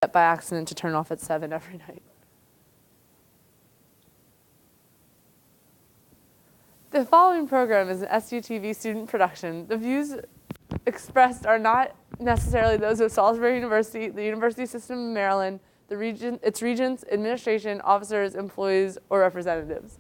by accident to turn off at 7 every night. The following program is an SUTV student production. The views expressed are not necessarily those of Salisbury University, the University System of Maryland, its regents, administration, officers, employees, or representatives.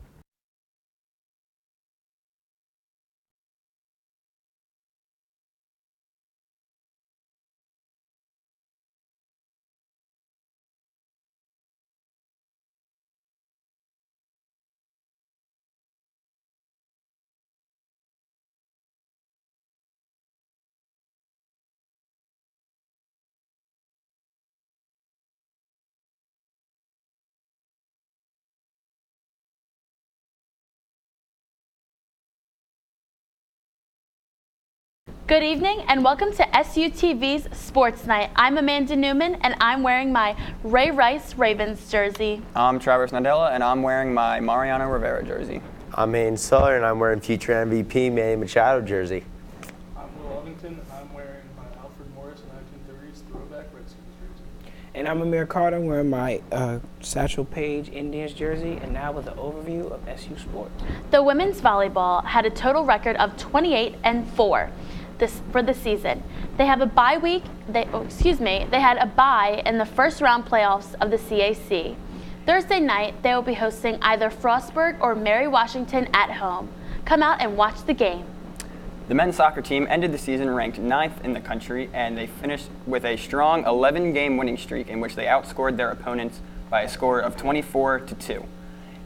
Good evening and welcome to SUTV's Sports Night. I'm Amanda Newman and I'm wearing my Ray Rice Ravens jersey. I'm Travis Nadella and I'm wearing my Mariano Rivera jersey. I'm Aiden Suller and I'm wearing future MVP Manny Machado jersey. I'm Will Ovington and I'm wearing my Alfred Morris 1930s throwback Redskins jersey. And I'm Amir Carter wearing my Satchel Paige Indians jersey, and now with an overview of SU Sports. The women's volleyball had a total record of 28-4 for the season. They have a bye week. They had a bye in the first round playoffs of the CAC. Thursday night, they will be hosting either Frostburg or Mary Washington at home. Come out and watch the game. The men's soccer team ended the season ranked 9th in the country, and they finished with a strong 11-game winning streak in which they outscored their opponents by a score of 24-2.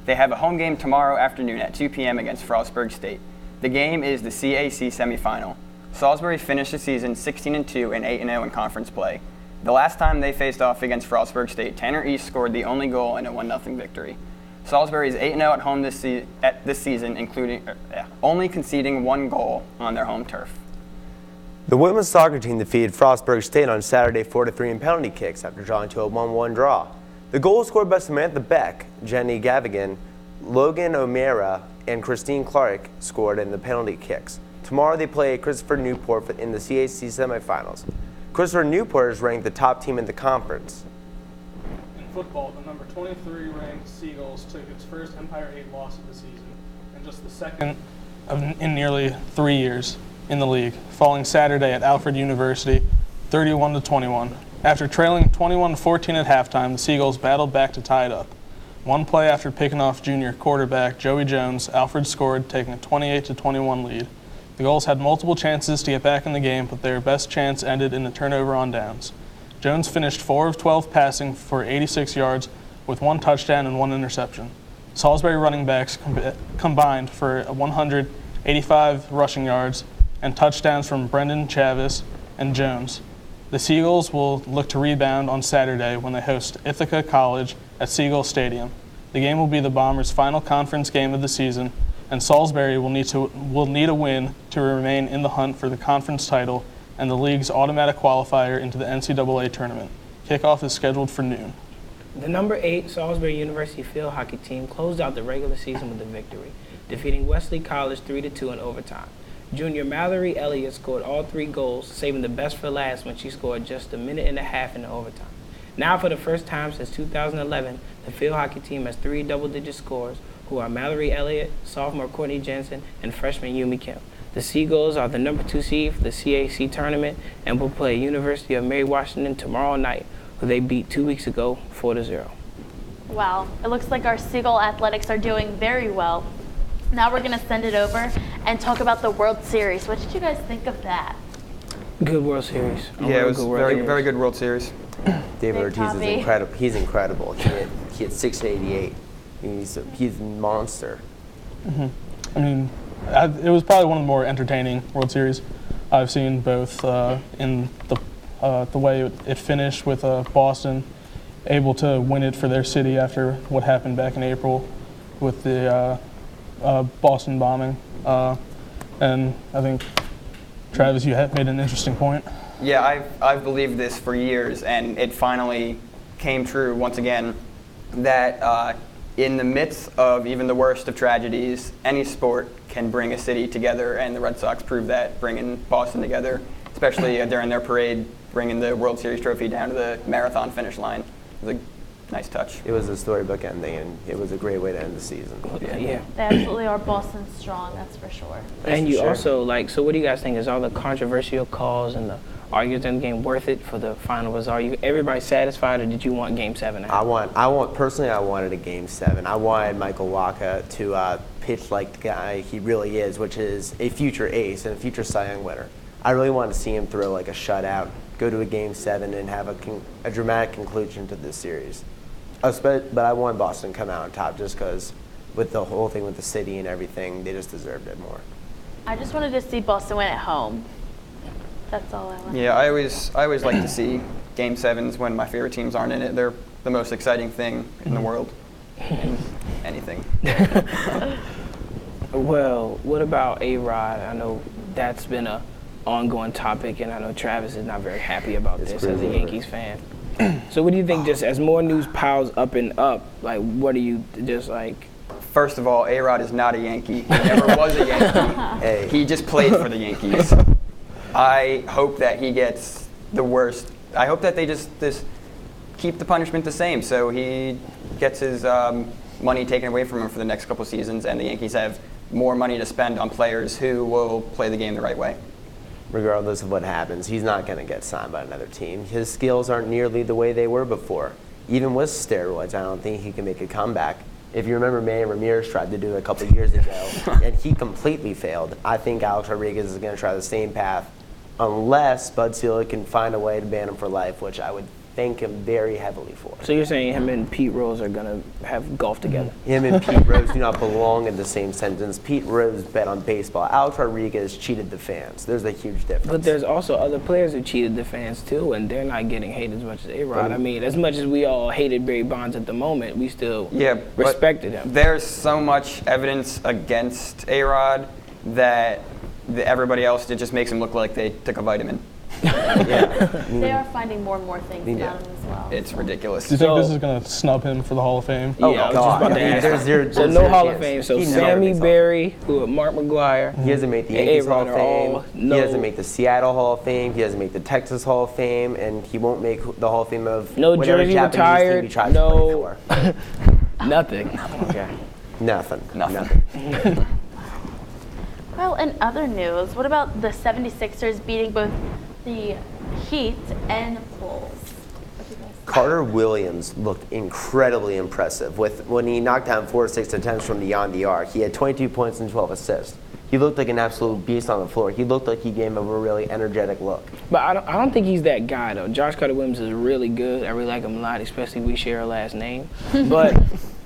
They have a home game tomorrow afternoon at 2 p.m. against Frostburg State. The game is the CAC semifinal. Salisbury finished the season 16-2 and 8-0 in conference play. The last time they faced off against Frostburg State, Tanner East scored the only goal in a 1-0 victory. Salisbury is 8-0 at home this season, including only conceding one goal on their home turf. The women's soccer team defeated Frostburg State on Saturday 4-3 in penalty kicks after drawing to a 1-1 draw. The goal was scored by Samantha Beck, Jenny Gavigan, Logan O'Meara, and Christine Clark scored in the penalty kicks. Tomorrow they play Christopher Newport in the CAC semifinals. Christopher Newport is ranked the top team in the conference. In football, the number 23 ranked Seagulls took its first Empire 8 loss of the season and just the second in nearly 3 years in the league, falling Saturday at Alfred University 31-21. After trailing 21-14 at halftime, the Seagulls battled back to tie it up. One play after picking off junior quarterback Joey Jones, Alfred scored, taking a 28-21 lead. The Gulls had multiple chances to get back in the game, but their best chance ended in a turnover on downs. Jones finished 4 of 12 passing for 86 yards with 1 touchdown and 1 interception. Salisbury running backs combined for 185 rushing yards and touchdowns from Brendan Chavis and Jones. The Seagulls will look to rebound on Saturday when they host Ithaca College at Seagull Stadium. The game will be the Bombers' final conference game of the season, and Salisbury will need a win to remain in the hunt for the conference title and the league's automatic qualifier into the NCAA tournament. Kickoff is scheduled for noon. The number 8 Salisbury University field hockey team closed out the regular season with a victory, defeating Wesley College 3-2 in overtime. Junior Mallory Elliott scored all 3 goals, saving the best for last when she scored just a minute and a half in the overtime. Now, for the first time since 2011, the field hockey team has 3 double-digit scores, who are Mallory Elliott, sophomore Courtney Jensen, and freshman Yumi Kim. The Seagulls are the number 2 seed for the CAC tournament and will play University of Mary Washington tomorrow night, who they beat 2 weeks ago 4-0. Wow, it looks like our Seagull athletics are doing very well. Now we're going to send it over and talk about the World Series. What did you guys think of that? Good World Series. It was very good World Series. David Ortiz is incredible. He's incredible. He had 688. He's a monster. Mm-hmm. I mean, it was probably one of the more entertaining World Series I've seen, both in the way it finished with Boston able to win it for their city after what happened back in April with the Boston bombing. And I think, Travis, you had made an interesting point. Yeah, I've believed this for years, and it finally came true once again that in the midst of even the worst of tragedies, any sport can bring a city together, and the Red Sox proved that, bringing Boston together, especially during their parade bringing the World Series trophy down to the marathon finish line. It was a nice touch. It was a storybook ending, and it was a great way to end the season. Yeah. They absolutely are Boston strong, that's for sure. And for you sure. also, like, so what do you guys think? Is all the controversial calls and the arguments in the game worth it for the final result? Everybody satisfied, or did you want Game 7? I wanted a Game 7. I wanted Michael Wacha to pitch like the guy he really is, which is a future ace and a future Cy Young winner. I really wanted to see him throw like a shutout, go to a Game 7, and have a dramatic conclusion to this series. But I wanted Boston to come out on top just because with the whole thing with the city and everything, they just deserved it more. I just wanted to see Boston win at home. That's all I want. Yeah, I always like to see Game 7s when my favorite teams aren't in it. They're the most exciting thing in the world. Anything. Well, what about A-Rod? I know that's been a ongoing topic, and I know Travis is not very happy about It's this as a crazy. Yankees fan. So what do you think, just as more news piles up and up, like what do you just like? First of all, A-Rod is not a Yankee. He never was a Yankee. Hey. He just played for the Yankees. I hope that he gets the worst. I hope that they just keep the punishment the same so he gets his money taken away from him for the next couple seasons, and the Yankees have more money to spend on players who will play the game the right way. Regardless of what happens, he's not going to get signed by another team. His skills aren't nearly the way they were before. Even with steroids, I don't think he can make a comeback. If you remember, Manny Ramirez tried to do it a couple years ago, and he completely failed. I think Alex Rodriguez is going to try the same path, unless Bud Selig can find a way to ban him for life, which I would thank him very heavily for. So you're saying him and Pete Rose are gonna have golf together? Him and Pete Rose do not belong in the same sentence. Pete Rose bet on baseball. Alex Rodriguez cheated the fans. There's a huge difference. But there's also other players who cheated the fans too, and they're not getting hated as much as A-Rod. I mean, as much as we all hated Barry Bonds at the moment, we still Yeah, but respected him. There's so much evidence against A-Rod that everybody else, it just makes him look like they took a vitamin. They are finding more and more things Yeah. about him as well. It's ridiculous. Do you think So- this is going to snub him for the Hall of Fame? Yeah, I Oh, was just God. about to ask. There's zero, So there's no zero Hall of chance. Fame. So He never Sammy makes Hall of Fame. Berry, who Mark McGuire. He doesn't make the and Yankees Hall A-Rod of are Fame. all He no- doesn't make the Seattle Hall of Fame. He doesn't make the Texas Hall of Fame, and he won't make the Hall of Fame of No whatever jersey Japanese retired, team he tries no- to play for. Nothing. Okay. Nothing. Nothing. Well, in other news, what about the 76ers beating both the Heat and Bulls? What do you guys think? Carter Williams looked incredibly impressive. When he knocked down 4 or 6 attempts from beyond the arc, he had 22 points and 12 assists. He looked like an absolute beast on the floor. He looked like he gave him a really energetic look. But I don't think he's that guy, though. Josh Carter Williams is really good. I really like him a lot, especially we share a last name. But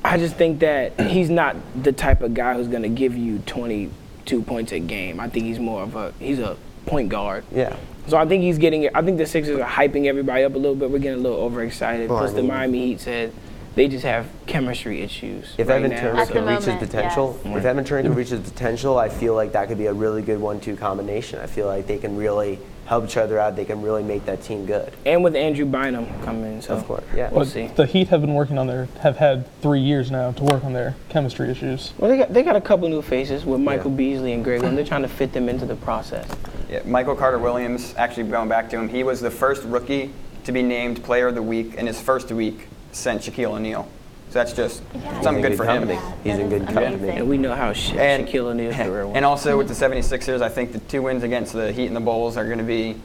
I just think that he's not the type of guy who's going to give you 22 points a game. I think he's more of he's a point guard. Yeah. So I think I think the Sixers are hyping everybody up a little bit. We're getting a little overexcited. Well, I Plus the mean- Miami Heat said they just have chemistry issues If right Evan now. Turner At the can reach his moment, potential, yes. if Evan Turner can reach his potential, I feel like that could be a really good 1-2 combination. I feel like they can really help each other out. They can really make that team good. And with Andrew Bynum coming in, so Of course, yeah. we'll But see. the Heat have been working on have had 3 years now to work on their chemistry issues. Well, they got a couple new faces with Michael Beasley and Greg, and they're trying to fit them into the process. Yeah, Michael Carter Williams, actually going back to him, he was the first rookie to be named Player of the Week in his first week since Shaquille O'Neal. So that's just Yeah. something He's in good for company. him. He's That in is good company. amazing. And we know how And, Shaquille O'Neal's career was. and also with the 76ers, I think the 2 wins against the Heat and the Bulls are going to be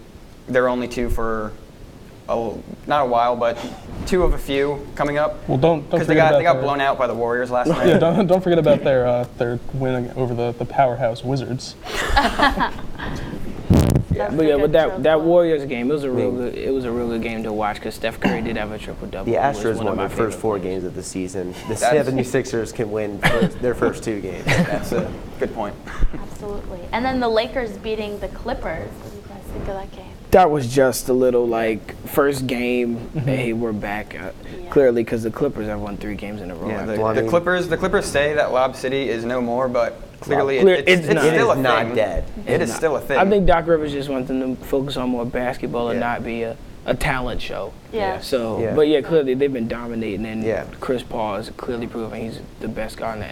their only 2 for not a while, but 2 of a few coming up. Well, don't Because they forget about got their- blown out by the Warriors last night. Yeah, don't forget about their win over the powerhouse Wizards. That's But a yeah, good with joke. that Warriors game, it was a real good game to watch because Steph Curry did have a triple-double. The He was Astros one of won my their first favorite 4 players. games of the season. The That's- 76ers can win their first 2 games. That's a good point. Absolutely. And then the Lakers beating the Clippers. What do you guys think of that game? That was just a little first game. Hey, we're back. Clearly, because the Clippers have won 3 games in a row. Yeah, after Well, I the mean- Clippers say that Lob City is no more, but clearly Clear- it's it's not. still It a is not thing. dead. It is still a thing. I think Doc Rivers just wants them to focus on more basketball and Yeah. not be a a talent show. Yeah. So, Yeah. but yeah, clearly they've been dominating, and Yeah. Chris Paul is clearly proving he's the best guy in the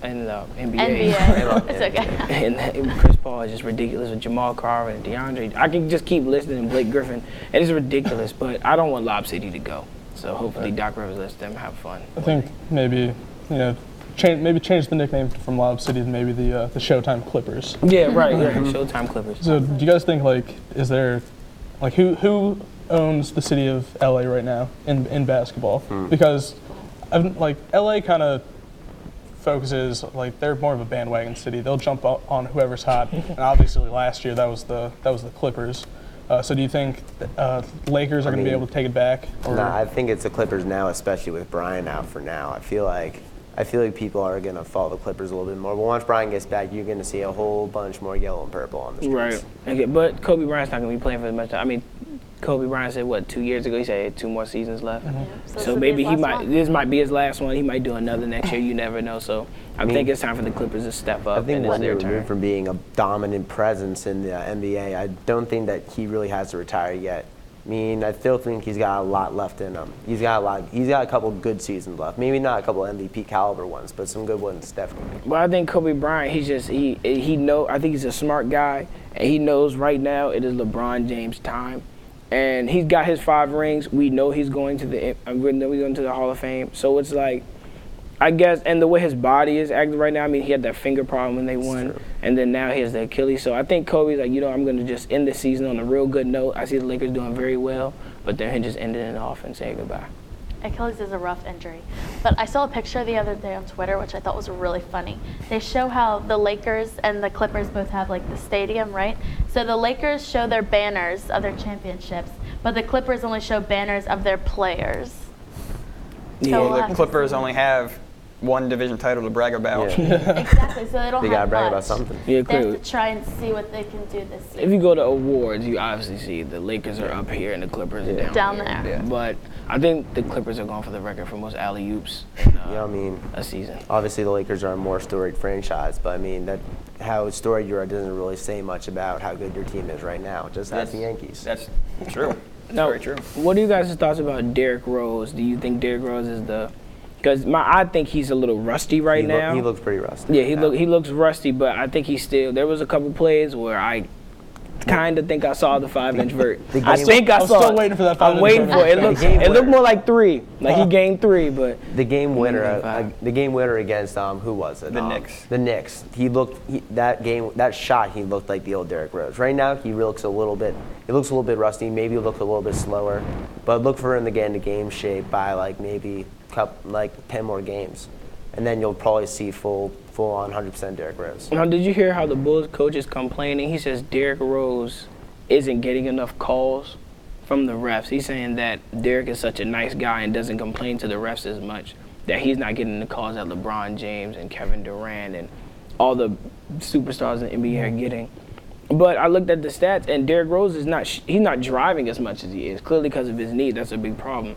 NBA. NBA. It's okay. And Chris Paul is just ridiculous with Jamal Crawford and DeAndre. I can just keep listening to Blake Griffin, and it's ridiculous. But I don't want Lob City to go. So hopefully Doc Rivers lets them have fun. I think maybe, change the nickname from Lob City to maybe the Showtime Clippers. Yeah, right. Yeah, Showtime Clippers. So do you guys think, is there, who owns the city of LA right now in basketball? Because LA kind of focuses, they're more of a bandwagon city. They'll jump on whoever's hot. And obviously last year that was the Clippers. So do you think Lakers are going to be able to take it back? Nah, I think it's the Clippers now, especially with Brian out for now. I feel like people are going to follow the Clippers a little bit more. But once Brian gets back, you're going to see a whole bunch more yellow and purple on the streets. Right. Okay, but Kobe Bryant's not going to be playing for as much time. I mean, Kobe Bryant said, 2 years ago, he said he had 2 more seasons left. So maybe this might be his last one. He might do another next year. You never know. So I think it's time for the Clippers to step up. I think and when it's you're their turn. removed from being a dominant presence in the NBA, I don't think that he really has to retire yet. I mean, I still think he's got a lot left in him. He's got a couple good seasons left. Maybe not a couple MVP caliber ones, but some good ones definitely. Well, I think Kobe Bryant, he know. I think he's a smart guy, and he knows right now it is LeBron James' time, and he's got his 5 rings. We know he's going to the Hall of Fame. So it's like, I guess, and the way his body is acting right now, I mean, he had that finger problem when they won, and then now he has the Achilles. So I think Kobe's like, I'm going to just end the season on a real good note. I see the Lakers doing very well, but then he just ended it off and saying goodbye. Achilles is a rough injury. But I saw a picture the other day on Twitter, which I thought was really funny. They show how the Lakers and the Clippers both have the stadium, right? So the Lakers show their banners of their championships, but the Clippers only show banners of their players. So Well, the Clippers only have 1 division title to brag about. Yeah. Exactly, so they don't They have got to brag much. about something. Yeah, They have clearly. to try and see what they can do this If season. you go to awards, you obviously see the Lakers are up here and the Clippers are Down here. there. Yeah. But I think the Clippers are going for the record for most alley-oops in a season. Obviously the Lakers are a more storied franchise, but I mean, that how storied you are doesn't really say much about how good your team is right now. Just ask the Yankees. That's true. Now, Very true. what are you guys' thoughts about Derrick Rose? Do you think Derrick Rose is because I think he's a little rusty right now. He looks pretty rusty. Yeah, he looks rusty, but I think he's still. There was a couple plays where I kind of think I saw the 5-inch vert. I think I I'm saw. still waiting for that 5-inch I'm waiting vert. for it. It looked more like 3. Like he gained 3, but The game winner, five. the game winner against who was it? The Knicks. The Knicks. That shot, he looked like the old Derrick Rose. Right now, he looks a little bit rusty. Maybe he looked a little bit slower, but look for him to get into game shape by maybe 10 more games, and then you'll probably see full on 100% Derrick Rose. now did you hear how the Bulls coach is complaining? He says Derrick Rose isn't getting enough calls from the refs. He's saying that Derrick is such a nice guy and doesn't complain to the refs as much, that he's not getting the calls that LeBron James and Kevin Durant and all the superstars in the NBA are getting. But I looked at the stats, and Derrick Rose is he's not driving as much as he is, clearly because of his knee. That's a big problem.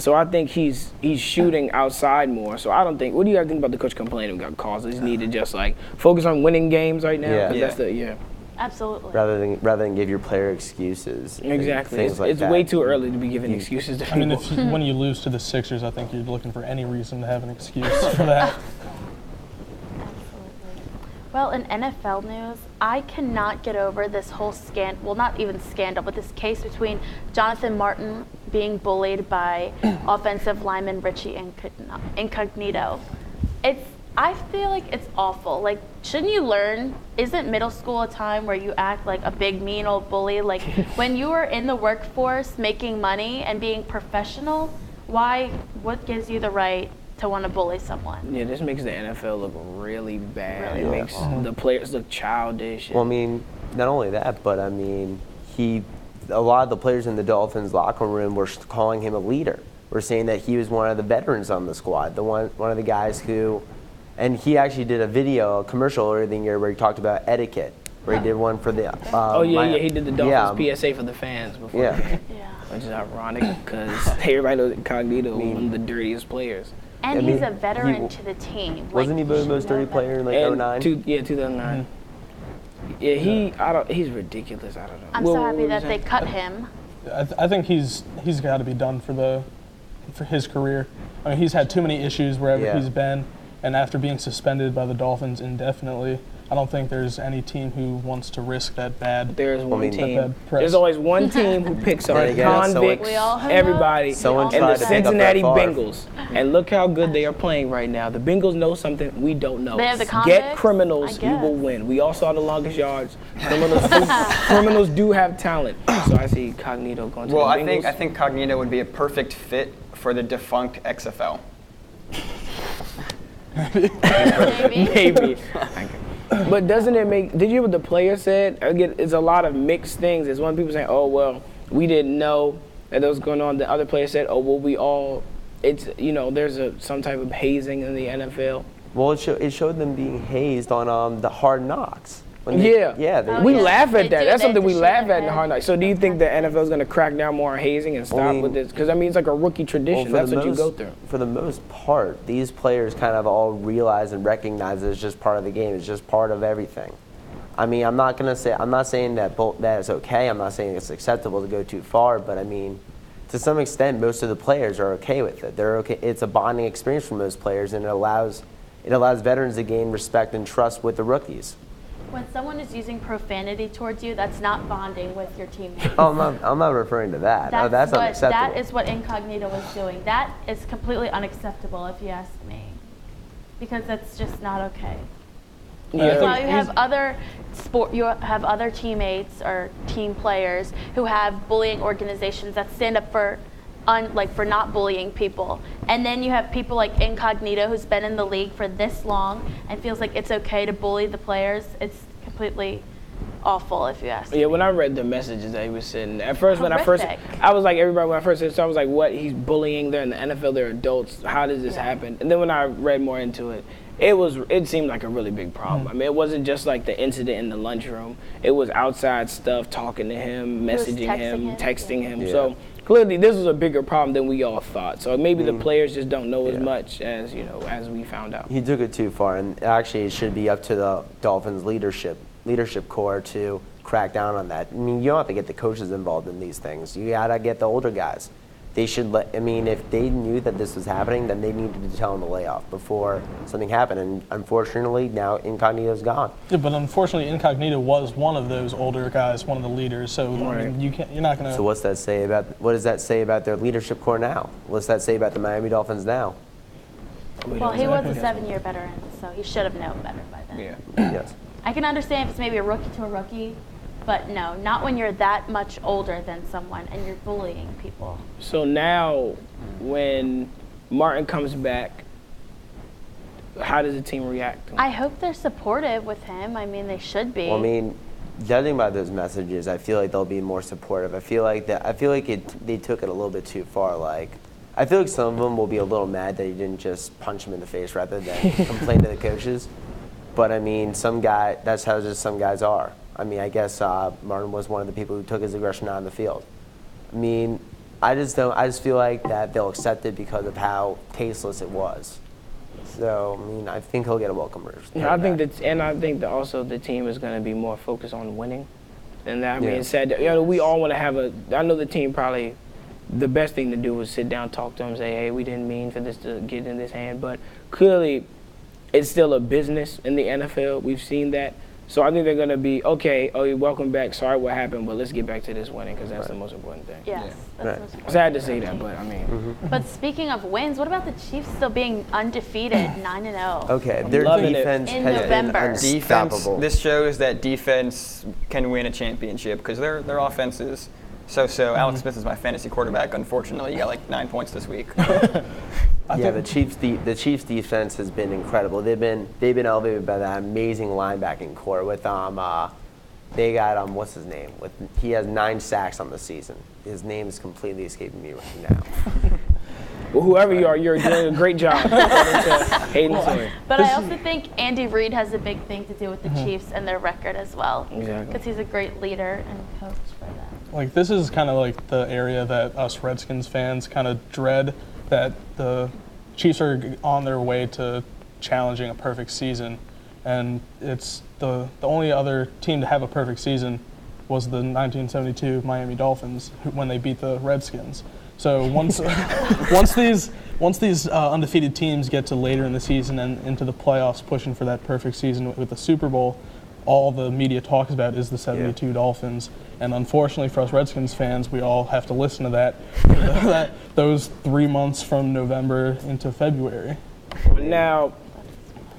So I think he's shooting outside more. So I don't think. What do you guys think about the coach complaining about calls? Does he need to just focus on winning games right now? Yeah. 'Cause that's Absolutely. Rather than give your player excuses. and Exactly. Things like It's that. way too early to be giving excuses to I mean, people. when you lose to the Sixers, I think you're looking for any reason to have an excuse for that. Well, in NFL news, I cannot get over this whole not even scandal, but this case between Jonathan Martin being bullied by offensive lineman Richie Incognito. I feel like it's awful. Shouldn't you learn? Isn't middle school a time where you act like a big, mean old bully? When you are in the workforce making money and being professional, what gives you the right to want to bully someone? Yeah, this makes the NFL look really bad. Really It makes the players look childish. Well, I mean, not only that, but I mean, a lot of the players in the Dolphins locker room were calling him a leader. We're saying that he was one of the veterans on the squad, one of the guys who, and he actually did a commercial earlier in the year where he talked about etiquette, where he did one for the. He did the Dolphins PSA for the fans before. Yeah. The game, which is ironic because everybody knows Incognito was one of the dirtiest players. And he's a veteran to the team. Wasn't he the most dirty player in 09? 2009. Yeah, he's ridiculous. I don't know. I'm so happy that they cut him I think he's got to be done for his career. I mean, he's had too many issues wherever he's been, and after being suspended by the Dolphins indefinitely, I don't think there's any team who wants to risk that bad. There's one team. bad press. There's always one team who picks up convicts, We all have everybody, Someone and tried the to pick up Cincinnati Brett Favre. Bengals. And look how good they are playing right now. The Bengals know something we don't know. They have the Get convicts, criminals, I you will guess. win. We all saw the longest yards. Criminals do have talent. So I see Cognito going to Well, the I Bengals. think Cognito would be a perfect fit for the defunct XFL. Maybe. Maybe. But doesn't it make, did you hear what the player said? Again, it's a lot of mixed things. There's one people saying, oh, well, we didn't know that was going on. The other player said, oh, well, we all, it's, there's some type of hazing in the NFL. Well, it showed them being hazed on the Hard Knocks. When We Oh, yeah. laugh They at that. do. That's They something we have to laugh shave at in the their Hard head. Knocks. So do you think the NFL is going to crack down more on hazing and stop with this? Because, I mean, it's like a rookie tradition. That's what you go through. For the most part, these players kind of all realize and recognize that it's just part of the game. It's just part of everything. I mean, I'm not saying that that is okay. I'm not saying it's acceptable to go too far, but I mean, to some extent, most of the players are okay with it. They're okay. It's a bonding experience for most players, and it allows veterans to gain respect and trust with the rookies. When someone is using profanity towards you, that's not bonding with your teammates. Oh, I'm not referring to that. That's unacceptable. That is what Incognito was doing. That is completely unacceptable, if you ask me, because that's just not okay. Yeah. Well, you have other teammates or team players who have bullying organizations that stand up for not bullying people. And then you have people like Incognito, who's been in the league for this long and feels like it's okay to bully the players. It's completely awful, if you ask me. Yeah, when I read the messages that he was sending, at first, Horrific. I was like everybody when I first said it, so I was like, what? He's bullying, they're in the NFL, they're adults. How does this happen? And then when I read more into it, it seemed like a really big problem. I mean, it wasn't just like the incident in the lunchroom. It was outside stuff, talking to him, messaging him, texting him. Yeah. So clearly this was a bigger problem than we all thought. So maybe the players just don't know as much as, as we found out. He took it too far, and actually it should be up to the Dolphins leadership core to crack down on that. I mean, you don't have to get the coaches involved in these things. You gotta get the older guys. They should if they knew that this was happening, then they needed to tell them to lay off before something happened. And unfortunately, now Incognito's gone. Yeah, but unfortunately, Incognito was one of those older guys, one of the leaders. So I mean, you're not gonna. So what does that say about their leadership core now? What's that say about the Miami Dolphins now? Well, he was a 7-year veteran, so he should have known better by then. Yeah. Yes. I can understand if it's maybe a rookie to a rookie, but no, not when you're that much older than someone and you're bullying people. So now, when Martin comes back, how does the team react to him? I hope they're supportive with him. I mean, they should be. Well, I mean, judging by those messages, I feel like they'll be more supportive. I feel like they took it a little bit too far. Like, I feel like some of them will be a little mad that he didn't just punch him in the face rather than complain to the coaches. But I mean, that's how just some guys are. I mean, I guess Martin was one of the people who took his aggression out on the field. I mean, I just feel like that they'll accept it because of how tasteless it was. So, I mean, I think he'll get a welcome. I think that also the team is going to be more focused on winning. And that being said, we all want to have I know the team probably, the best thing to do was sit down, talk to them, say, hey, we didn't mean for this to get in this hand. But clearly, it's still a business in the NFL. We've seen that. So I think they're going to be, okay, welcome back. Sorry what happened, but let's get back to this winning because that's the most important thing. Yes, that's most important. Sad to say that, but I mean. But speaking of wins, what about the Chiefs still being undefeated, 9-0? Okay, their loving it. defense In has been November. unstoppable. This shows that defense can win a championship because their offense is so. Alex Smith is my fantasy quarterback. Unfortunately, he got like 9 points this week. Yeah, the Chiefs defense has been incredible. They've been elevated by that amazing linebacking core with they got what's his name? He has 9 sacks on the season. His name is completely escaping me right now. Well, whoever you are, you're doing a great job. But I also think Andy Reid has a big thing to do with the Chiefs and their record as well. Exactly. Because he's a great leader and coach for them. Like, this is kind of like the area that us Redskins fans kind of dread, that the Chiefs are on their way to challenging a perfect season. And it's the only other team to have a perfect season was the 1972 Miami Dolphins when they beat the Redskins. So once these undefeated teams get to later in the season and into the playoffs, pushing for that perfect season with the Super Bowl, all the media talks about is the 72 Dolphins. And unfortunately for us Redskins fans, we all have to listen to that those 3 months from November into February. Now,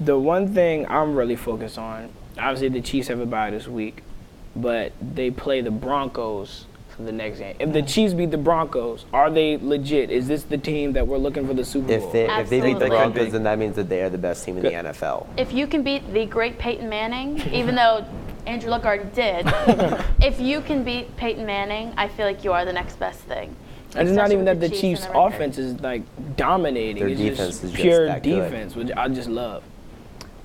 the one thing I'm really focused on, obviously the Chiefs have a bye this week, but they play the Broncos for the next game. If the Chiefs beat the Broncos, are they legit? Is this the team that we're looking for the Super Bowl? If they beat Absolutely. the Broncos, then that means that they are the best team in the NFL. If you can beat the great Peyton Manning, even though Andrew Luck already did, if you can beat Peyton Manning, I feel like you are the next best thing. And it's not Especially even that with the Chiefs Chiefs' and their record. offense is like dominating. Their It's defense just is just pure that good. defense, which I just love.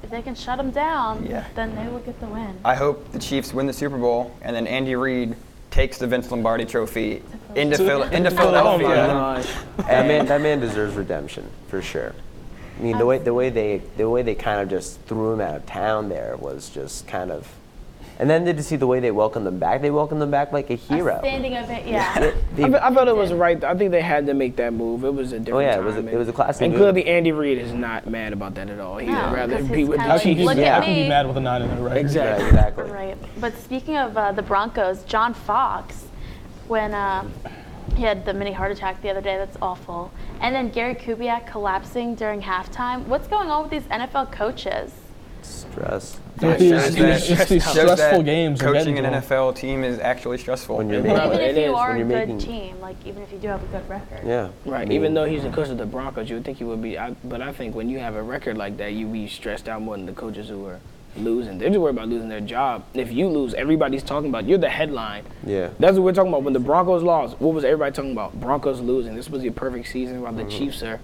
If they can shut them down, Yeah. then they will get the win. I hope the Chiefs win the Super Bowl, and then Andy Reid takes the Vince Lombardi Trophy into Oh my Philadelphia. gosh. That man deserves redemption for sure. I mean, the way they kind of just threw him out of town there was just kind of. And then to see the way they welcomed them back, they welcomed them back like a hero. A standing ovation, yeah. I felt it was right. I think they had to make that move. It was a different time. it was a classic And move. clearly Andy Reid is not mad about that at all. He'd No, rather 'cause be he's with kinda the like, Chiefs. look Yeah. at I can be me. mad with a 9-0 record. Exactly. Yeah, exactly. Right. But speaking of the Broncos, John Fox, when he had the mini heart attack the other day, that's awful. And then Gary Kubiak collapsing during halftime. What's going on with these NFL coaches? Stress. It's Shows these that stressful games are coaching getting an to 'em. NFL team is actually stressful. When you're Yeah. making, Even it if you is are when a you're good making- team, like even if you do have a good record. yeah. Right. I mean, Even though he's the coach of the Broncos, you would think he would be. But I think when you have a record like that, you be stressed out more than the coaches who are losing. They're just worried about losing their job. If you lose, everybody's talking about you're the headline. Yeah. That's what we're talking about. When the Broncos lost, what was everybody talking about? Broncos losing. This was your perfect season while the Chiefs are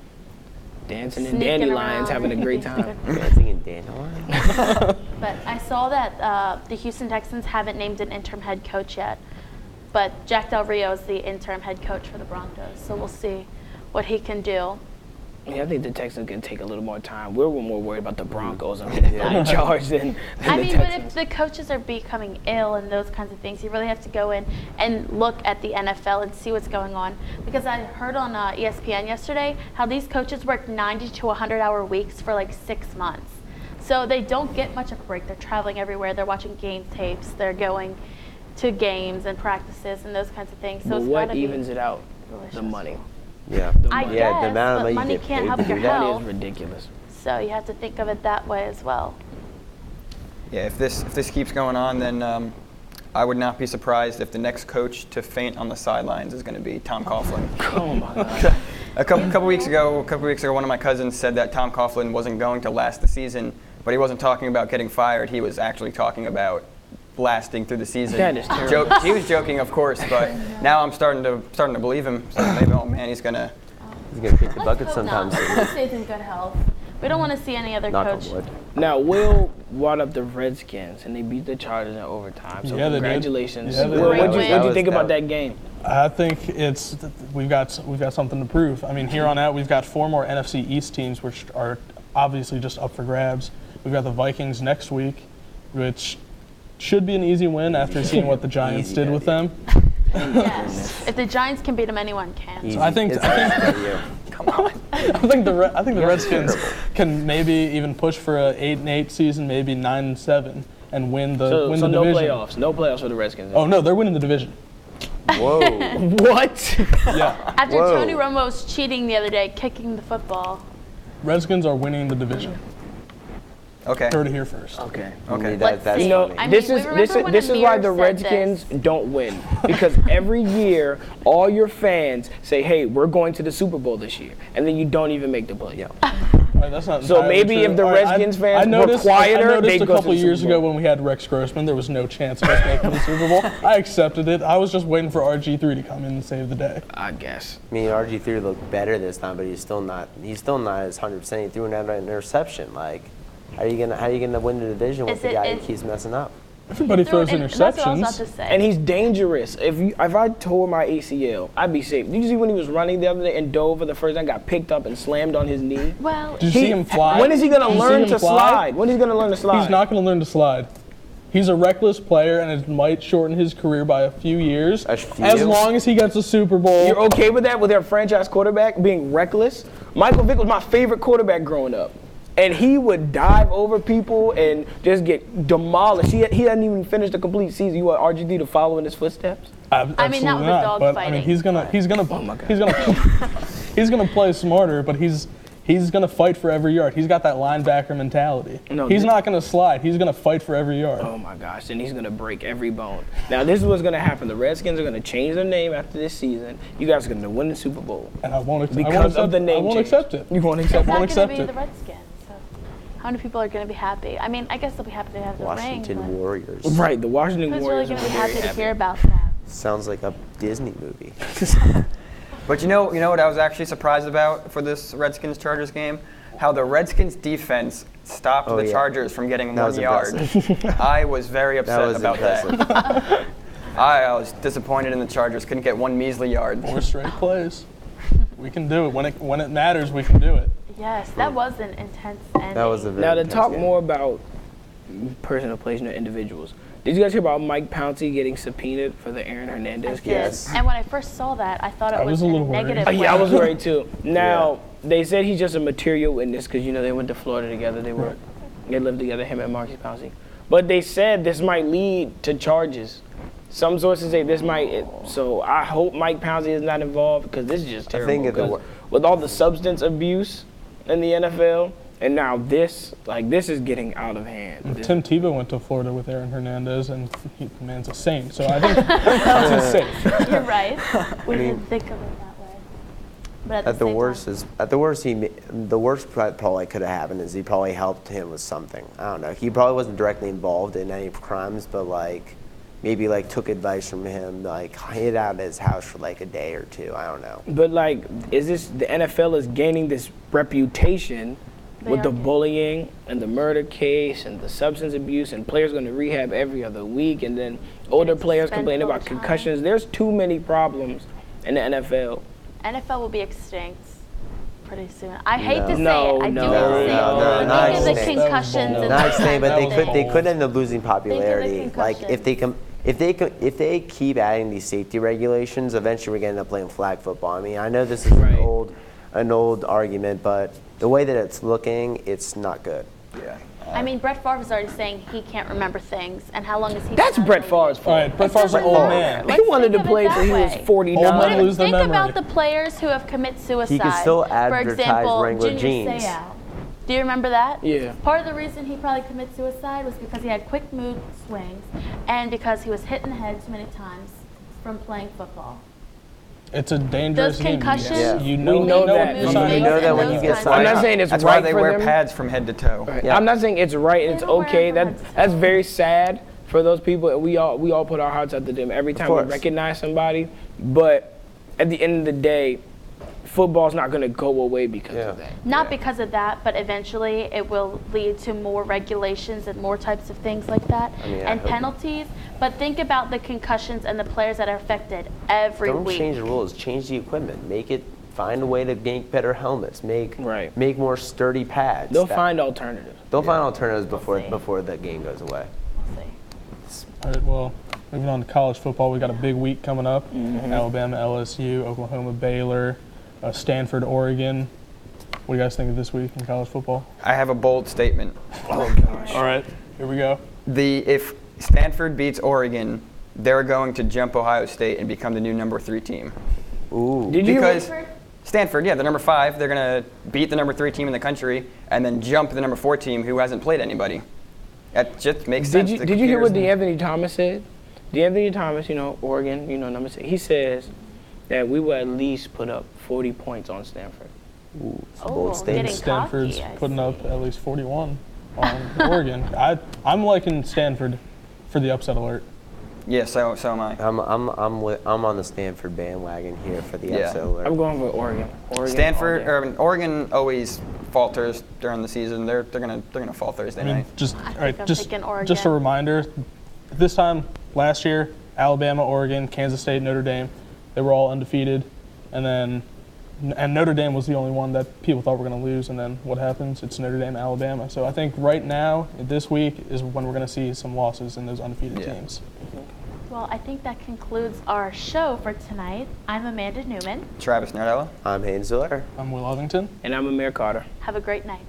dancing in Sneaking dandelions, around. having a great time. Dancing in dandelion. But I saw that the Houston Texans haven't named an interim head coach yet. But Jack Del Rio is the interim head coach for the Broncos, so we'll see what he can do. Yeah, I think the Texans can take a little more time. We're more worried about the Broncos and who's in charge than I the mean, but Texans. if the coaches are becoming ill and those kinds of things, you really have to go in and look at the NFL and see what's going on. Because I heard on ESPN yesterday how these coaches work 90 to 100-hour weeks for like 6 months. So they don't get much of a break. They're traveling everywhere. They're watching game tapes. They're going to games and practices and those kinds of things. So But it's what gotta evens be it out? really The stressful. money. Yeah. I money. guess, the amount of but money money you get can't paid help to your do That health. is ridiculous. So you have to think of it that way as well. Yeah, if this keeps going on, then I would not be surprised if the next coach to faint on the sidelines is going to be Tom Coughlin. Oh my God. A couple weeks ago, one of my cousins said that Tom Coughlin wasn't going to last the season, but he wasn't talking about getting fired. He was actually talking about lasting through the season. That is terrible. He was joking, of course, but now I'm starting to believe him. So maybe, oh man, he's gonna. He's gonna kick the bucket Let's hope sometimes. not. He stays in good health. We don't want to see any other Knock on coach. wood. Now, Will brought up the Redskins, and they beat the Chargers in overtime. So Yeah, they did. congratulations. Yeah, they did. Will, Great what'd win. you That think was- about that game? I think we've got something to prove. I mean, here on out, we've got 4 more NFC East teams, which are obviously just up for grabs. We've got the Vikings next week, which should be an easy win after seeing what the Giants Easy did with W. them. Yes. If the Giants can beat them, anyone can. Easy. I think- It's I easy for you. I think the Redskins can maybe even push for a 8-8 season, maybe 9-7, and win the So no division. playoffs. No playoffs for the Redskins. Oh no, they're winning the division. Whoa. What? Yeah, After Whoa. Tony Romo was cheating the other day, kicking the football. Redskins are winning the division. Okay. Heard it here first. Okay. Okay. Let's That's see. You know, funny. I mean, this we is remember this is when this is why Amir the said Redskins this. don't win, because every year all your fans say, "Hey, we're going to the Super Bowl this year," and then you don't even make the play. Yeah. All right, that's not So entirely maybe true. if the All right, Redskins I fans were noticed, quieter, I noticed they'd a go to couple the years Super Bowl. ago when we had Rex Grossman, there was no chance of us making the Super Bowl. I accepted it. I was just waiting for RG3 to come in and save the day. I guess. I mean, RG3 looked better this time, but he's still not as 100%. He threw another interception. Like, how are you gonna win the division with Is the it- guy is- who keeps messing up? Everybody throws And that's what I was about interceptions. to say. And he's dangerous. If I tore my ACL, I'd be safe. Did you see when he was running the other day and dove for the first time, got picked up and slammed on his knee? well, Did you see him fly? When is he gonna Did you see learn him to fly? slide? When is he gonna learn to slide? He's not going to learn to slide. He's a reckless player, and it might shorten his career by a few years. A few? As long as he gets a Super Bowl. You're okay with that, with their franchise quarterback being reckless? Michael Vick was my favorite quarterback growing up. And he would dive over people and just get demolished. He hadn't even finished a complete season. You want RG3 to follow in his footsteps? Absolutely not with dog but fighting. I mean, he's gonna play smarter, but he's gonna fight for every yard. He's got that linebacker mentality. No, he's not gonna slide. He's gonna fight for every yard. Oh my gosh, and he's gonna break every bone. Now this is what's gonna happen. The Redskins are gonna change their name after this season. You guys are gonna win the Super Bowl. And I won't Because of the name I won't change. accept it. You won't It's accept not it? going to be accept the it. Redskins. So how many people are going to be happy? I mean, I guess they'll be happy to have the Washington ring. Warriors. Right, the Washington But who's really Warriors going are to be very happy to happy. hear about that? Sounds like a Disney movie. But you know what I was actually surprised about for this Redskins-Chargers game? How the Redskins defense stopped the yeah. Chargers from getting That 1 was yard. impressive. I was very That upset was about impressive. that. I was disappointed in the Chargers. Couldn't get one measly yard. 4 straight plays. We can do it. When it matters, we can do it. Yes, that was an intense ending. That was a very Now to intense talk game. more about personal plays, individuals. Did you guys hear about Mike Pouncey getting subpoenaed for the Aaron I Hernandez did. case? Yes. And when I first saw that, I thought it I was was a in a little worried. negative Oh, way. yeah, I was worried too. Now, they said he's just a material witness because, they went to Florida together. They lived together, him and Marcus Pouncey. But they said this might lead to charges. Some sources say this might. So I hope Mike Pouncey is not involved because this is just I terrible. think the 'Cause wor- with all the substance abuse in the NFL, and now this is getting out of hand. This- Tim Tebow went to Florida with Aaron Hernandez, and the man's a saint. So I think Pouncey's safe. You're right. We didn't think of it that way. But At the same worst time, is the worst probably could have happened is he probably helped him with something. I don't know. He probably wasn't directly involved in any crimes, but maybe took advice from him, hid out of his house for a day or two. I don't know. But is this the NFL is gaining this reputation They with are the getting- bullying and the murder case and the substance abuse and players going to rehab every other week and then older Getting players suspended complaining all about the time. concussions. There's too many problems in the NFL. NFL will be extinct pretty soon. I hate to say No, it. I do no, hate to say no, it. no, But not think of the extinct. concussions and Not those saying, but kinds of they things. could end up losing popularity. If they keep adding these safety regulations, eventually we're gonna end up playing flag football. I mean, I know this is Right. an old argument, but the way that it's looking, it's not good. Yeah. I mean, Brett Favre is already saying he can't remember things. And how long has he been That's out Brett of the league? Favre's All fault. right, Brett Favre's an old man. He wanted to think of it play that till he was way. 49. Old men But lose their think memory. about the players who have committed suicide. He can still For advertise example, Wrangler Junior jeans. Seau. Do you remember that? Yeah. Part of the reason he probably committed suicide was because he had quick mood swings and because he was hit in the head too many times from playing football. It's a dangerous Those game. concussions, Yeah. You know, We know that. what You you're know signing up that for. when you get I'm signed not up. saying it's That's right why they for wear them. pads from head to toe. Right. Yeah. I'm not saying it's right and They it's don't wear okay. them That from head to that's toe. very sad for those people. We all put our hearts out to them every time we course. recognize somebody. But at the end of the day, football's not going to go away because Yeah. of that. Not because of that, but eventually it will lead to more regulations and more types of things like that mean, I and hope- penalties. But think about the concussions and the players that are affected every Don't week. change the rules. Change the equipment. Find a way to make better helmets. Make more sturdy pads. They'll find alternatives. They'll find alternatives see. before the game goes away. We'll see. All right, well, moving on to college football, we got a big week coming up. Alabama, LSU, Oklahoma, Baylor, Stanford, Oregon. What do you guys think of this week in college football? I have a bold statement. Oh gosh. All right, here we go. If Stanford beats Oregon, they're going to jump Ohio State and become the new number 3 team. Ooh. Did you hear Because Stanford? Stanford, yeah, they're number 5. They're going to beat the number 3 team in the country and then jump the number 4 team who hasn't played anybody. That just makes sense. Did The you hear what computers- DeAnthony Thomas said? DeAnthony Thomas, Oregon, number 6. He says that we will at least put up 40 points on Stanford. Ooh, it's a Oh, bold statement. getting Stanford's cocky, I putting up see. at least 41 on Oregon. I'm liking Stanford for the upset alert. Yeah, so am I. I'm on the Stanford bandwagon here for the Yeah. upset alert. I'm going for Oregon. Stanford all day. or Oregon always falters during the season. They're gonna fall Thursday I mean, night. I'm picking Oregon. just a reminder. This time last year, Alabama, Oregon, Kansas State, Notre Dame, they were all undefeated, and then and Notre Dame was the only one that people thought were going to lose, and then what happens? It's Notre Dame, Alabama. So I think right now, this week, is when we're going to see some losses in those undefeated teams. Well, I think that concludes our show for tonight. I'm Amanda Newman. Travis Nardella. I'm Hayden Ziller. I'm Will Ovington. And I'm Amir Carter. Have a great night.